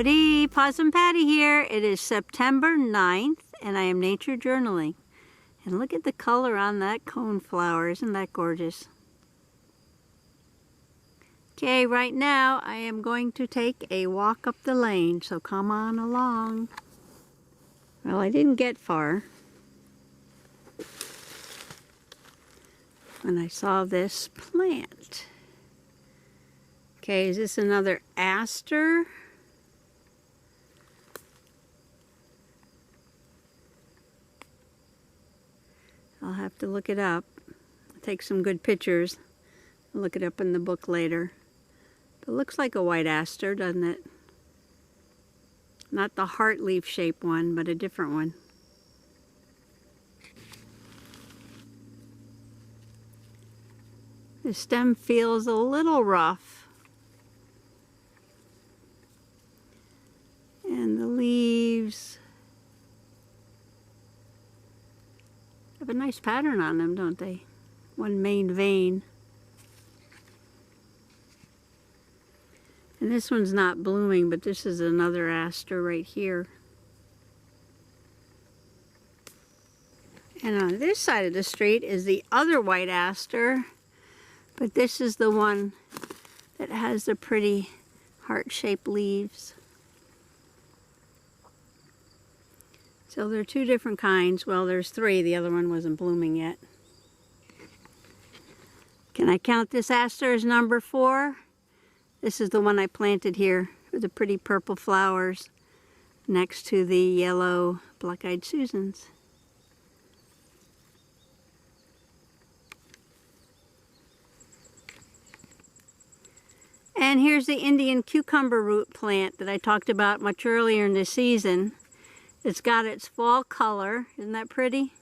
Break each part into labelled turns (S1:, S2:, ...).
S1: Howdy, Possum Patty here. It is September 9th and I am nature journaling. And look at the color on that coneflower. Isn't that gorgeous? Okay, right now I am going to take a walk up the lane, so come on along. Well, I didn't get far when I saw this plant. Okay, is this another aster? I'll have to look it up. I'll take some good pictures. I'll look it up in the book later. But it looks like a white aster, doesn't it? Not the heart leaf shaped one, but a different one. The stem feels a little rough. And the leaves have a nice pattern on them, don't they? One main vein. And this one's not blooming, but this is another aster right here. And on this side of the street is the other white aster, but this is the one that has the pretty heart-shaped leaves. So there are two different kinds. Well, there's three. The other one wasn't blooming yet. Can I count this aster as number 4? This is the one I planted here with the pretty purple flowers next to the yellow black-eyed Susans. And here's the Indian cucumber root plant that I talked about much earlier in the season. It's got its fall color. Isn't that pretty?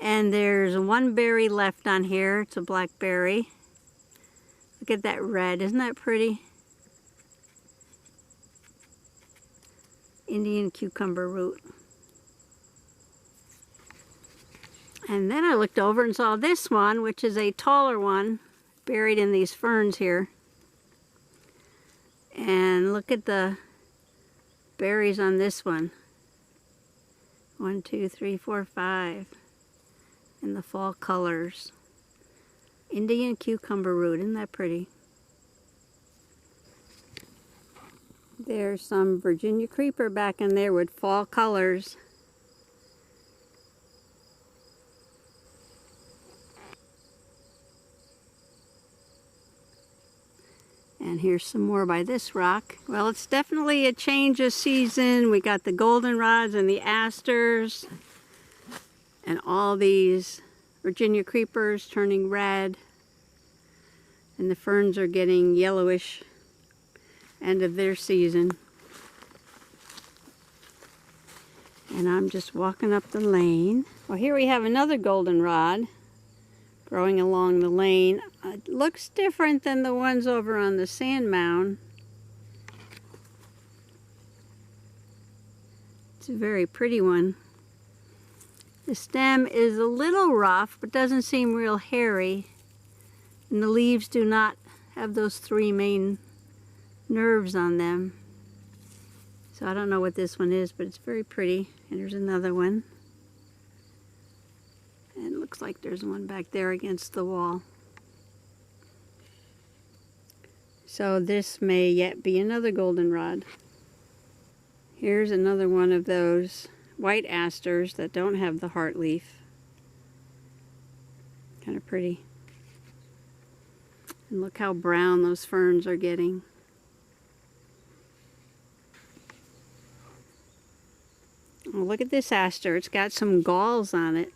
S1: And there's one berry left on here. It's a blackberry. Look at that red. Isn't that pretty? Indian cucumber root. And then I looked over and saw this one, which is a taller one, buried in these ferns here. And look at the berries on this one. 1, 2, 3, 4, 5. In the fall colors. Indian cucumber root. Isn't that pretty? There's some Virginia creeper back in there with fall colors. And here's some more by this rock. Well, it's definitely a change of season. We got the goldenrods and the asters and all these Virginia creepers turning red. And the ferns are getting yellowish, end of their season. And I'm just walking up the lane. Well, here we have another goldenrod growing along the lane. It looks different than the ones over on the sand mound. It's a very pretty one. The stem is a little rough, but doesn't seem real hairy. And the leaves do not have those 3 main nerves on them. So I don't know what this one is, but it's very pretty. And there's another one. And it looks like there's one back there against the wall. So this may yet be another goldenrod. Here's another one of those white asters that don't have the heart leaf. Kind of pretty. And look how brown those ferns are getting. Oh, look at this aster. It's got some galls on it.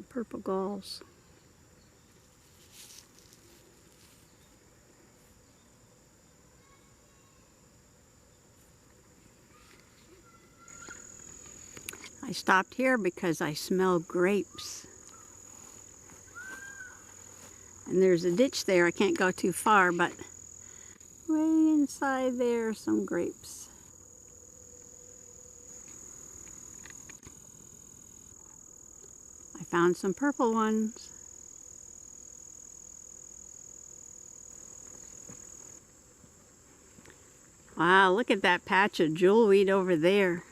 S1: Purple galls. I stopped here because I smell grapes. And there's a ditch there. I can't go too far, but way inside there are some grapes. I found some purple ones. Wow, look at that patch of jewelweed over there.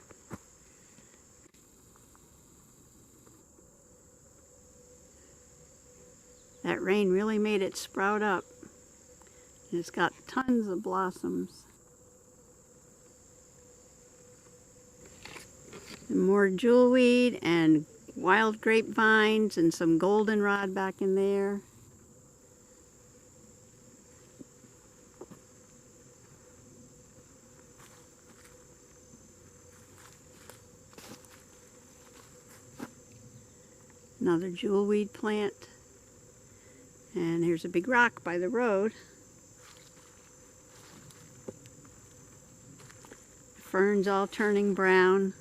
S1: That rain really made it sprout up. And it's got tons of blossoms. And more jewelweed and wild grapevines and some goldenrod back in there. Another jewelweed plant. And here's a big rock by the road. Ferns all turning brown.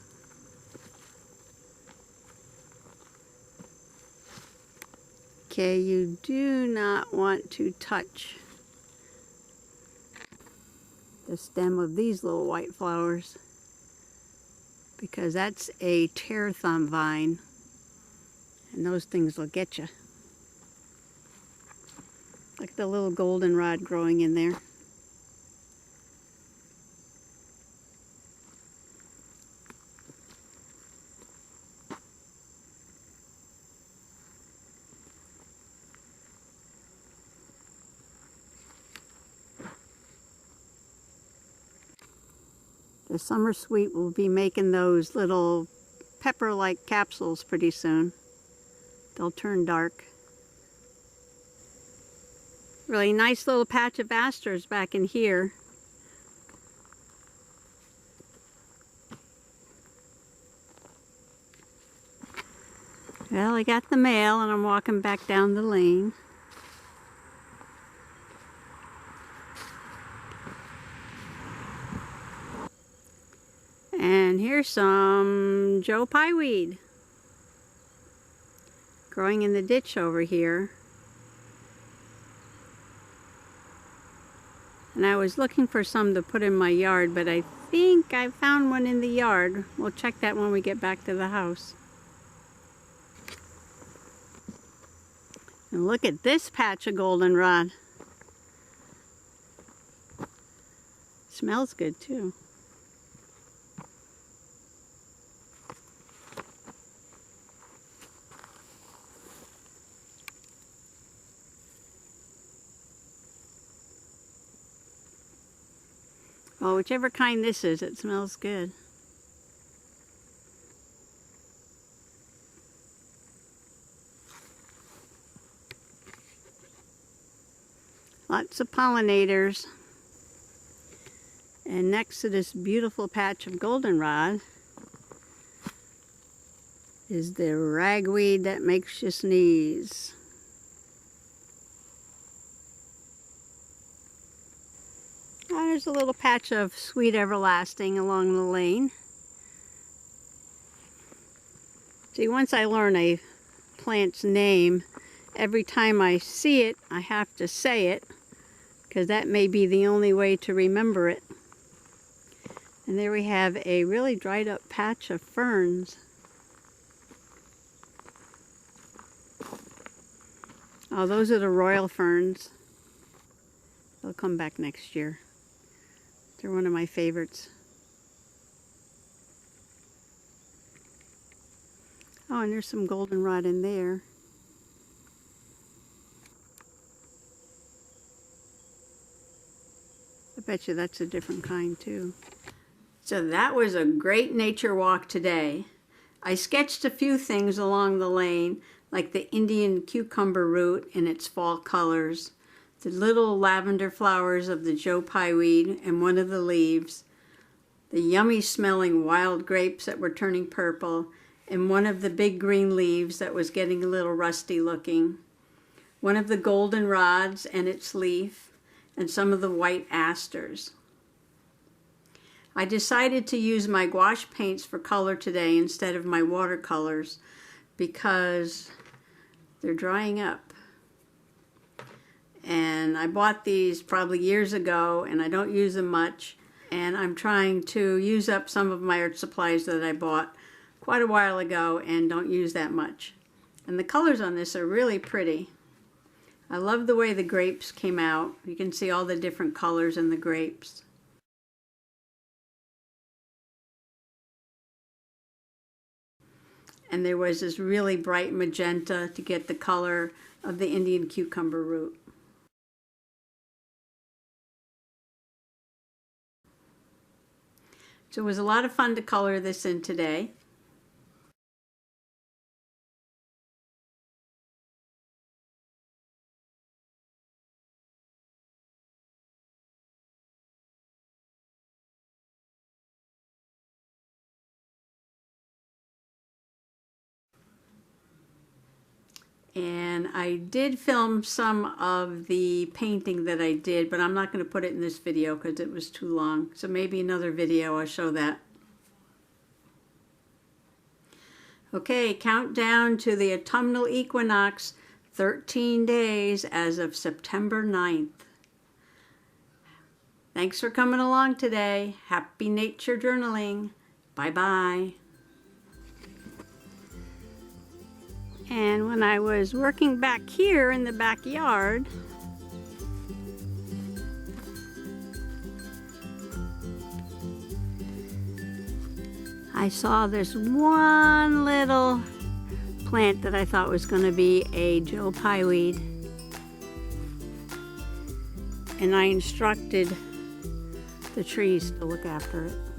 S1: Okay, you do not want to touch the stem of these little white flowers because that's a tear thumb vine. And those things will get you. Look at the little goldenrod growing in there. The summer sweet will be making those little pepper-like capsules pretty soon. They'll turn dark. Really nice little patch of asters back in here. Well, I got the mail and I'm walking back down the lane. And here's some Joe-Pye-Weed growing in the ditch over here. And I was looking for some to put in my yard, but I think I found one in the yard. We'll check that when we get back to the house. And look at this patch of goldenrod. Smells good too. Well, whichever kind this is, it smells good. Lots of pollinators. And next to this beautiful patch of goldenrod is the ragweed that makes you sneeze. There's a little patch of sweet everlasting along the lane. See, once I learn a plant's name, every time I see it, I have to say it, because that may be the only way to remember it. And there we have a really dried up patch of ferns. Oh, those are the royal ferns. They'll come back next year. They're one of my favorites. Oh, and there's some goldenrod in there. I bet you that's a different kind too. So that was a great nature walk today. I sketched a few things along the lane, like the Indian cucumber root in its fall colors, the little lavender flowers of the Joe-Pye-Weed and one of the leaves, the yummy smelling wild grapes that were turning purple, and one of the big green leaves that was getting a little rusty looking, one of the goldenrods and its leaf, and some of the white asters. I decided to use my gouache paints for color today instead of my watercolors because they're drying up. And I bought these probably years ago and I don't use them much, and I'm trying to use up some of my art supplies that I bought quite a while ago and don't use that much. And the colors on this are really pretty. I love the way the grapes came out. You can see all the different colors in the grapes. and there was this really bright magenta to get the color of the Indian cucumber root. So it was a lot of fun to color this in today. And I did film some of the painting that I did, but I'm not going to put it in this video because it was too long. So maybe another video I'll show that. Okay, countdown to the autumnal equinox, 13 days as of September 9th. Thanks for coming along today. Happy nature journaling. Bye-bye. And when I was working back here in the backyard, I saw this one little plant that I thought was going to be a Joe-Pye-Weed. And I instructed the trees to look after it.